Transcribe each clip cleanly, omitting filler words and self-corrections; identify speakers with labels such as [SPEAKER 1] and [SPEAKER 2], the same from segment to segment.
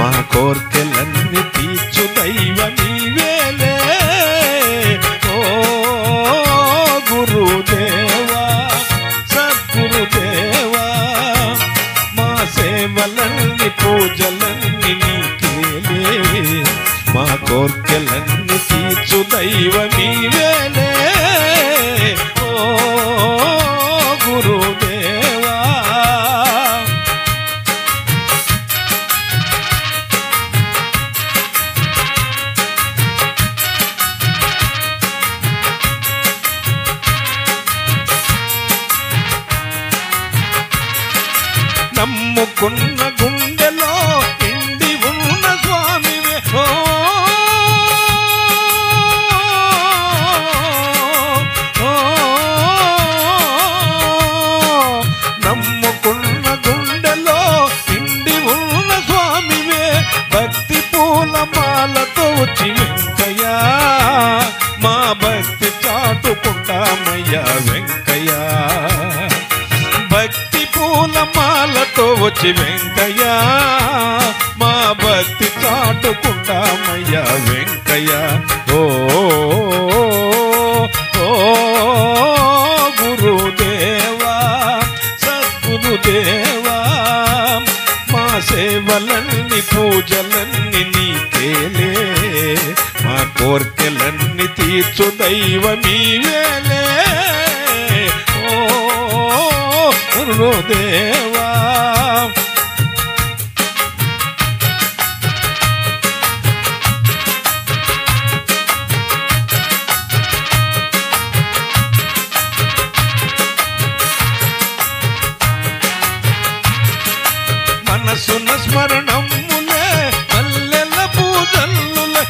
[SPEAKER 1] మా కోర్కెలన్నీ తీర్చు దైవ నీవేలే ఓ గురుదేవా సద్గురుదేవా మా సేవలన్నీ పూజలన్నీ నీకేలే మా కోర్కెలన్నీ తీర్చు దైవ నీవేలే ఓ గురుదేవా నమ్ముకున్న గుండెలో నిండి ఉన్న స్వామివే ఓ నమ్ముకున్న గుండెలో నిండి ఉన్న స్వామివే భక్తి పూలమాలతో వచ్చి వెంకయ్య మా భక్తి చాటుకుంటామయ్యా వెంకయ్య భక్తి పూలమాలతో వచ్చి వెంకయ్య మా భక్తి చాటుకుంటామయ్యా వెంకయ్య ఓ గురుదేవా సద్గురుదేవా మా సేవలన్నీ పూజలన్నీ నీకేలే మా కోర్కెలన్నీ తీర్చు దైవ నీవేలే ఓ గురుదేవా మనసున స్మరణములే మల్లెల పూజల్లులే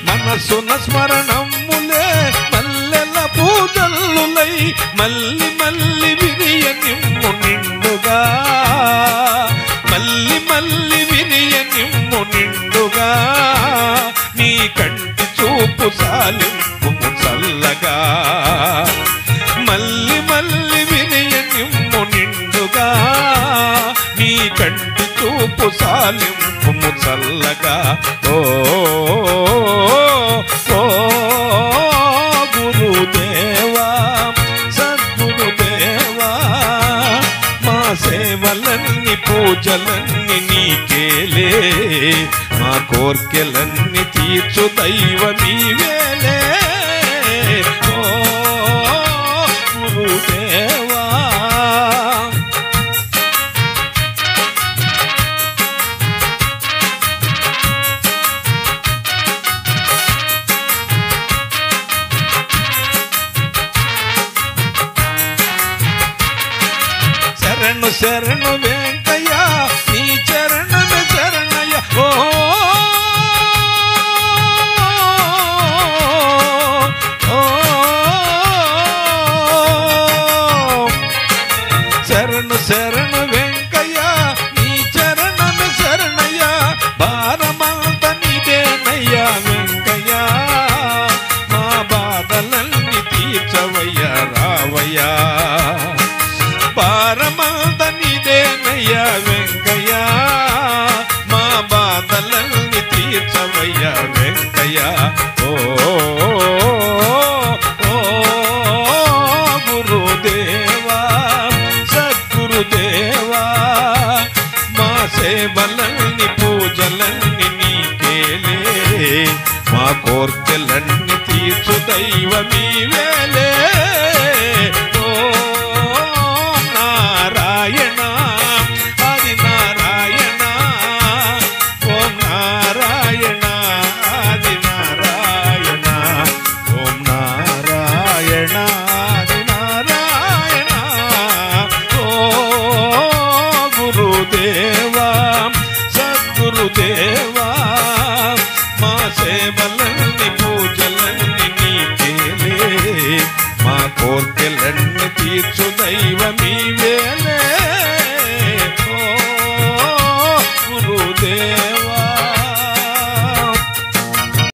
[SPEAKER 1] మనసున స్మరణములే మల్లెల పూజల్లులై మల్లి మల్లి విరియ నిమ్ము నిండుగా మల్లి మల్లి విరియ నిమ్ము నిండుగా నీ కంటి చూపు సాలింపు చల్లగా మల్లి మల్లి విరియ నిమ్ము నిండుగా నీ కంటి చూపు సాలింపు చల్లగా ఓ గురుదేవా సద్గురుదేవా మా సేవలన్నీ పూజలన్నీ నీకేలే మా కోర్కెలన్నీ తీర్చు దైవ నీవేలే ఓ గురుదేవా శరణు శరణు వెంకయ్య నీ చరణమే శరణయ్య ఓ శరణు శరణు వెంకయ్య నీ చరణమే శరణయ్య భారమంత నీదేనయ్యా వెంకయ్య మా బాధలన్నీ తీర్చవయ్యా రావయ్యా భారమంత నీదేనయ్యా వెంకయ్య మా బాధలన్నీ తీర్చవయ్యా వెంకయ్య ఓ గురుదేవా సద్గురుదేవా మా సేవలన్నీ పూజలన్నీ నీకేలే మా కోర్కెలన్నీ తీర్చు దైవ నీవేలే గురుదేవా సద్గురుదేవా మా సేవలన్నీ పూజలన్నీ నీకేలే మా కోర్కెలన్నీ తీర్చు దైవ నీవే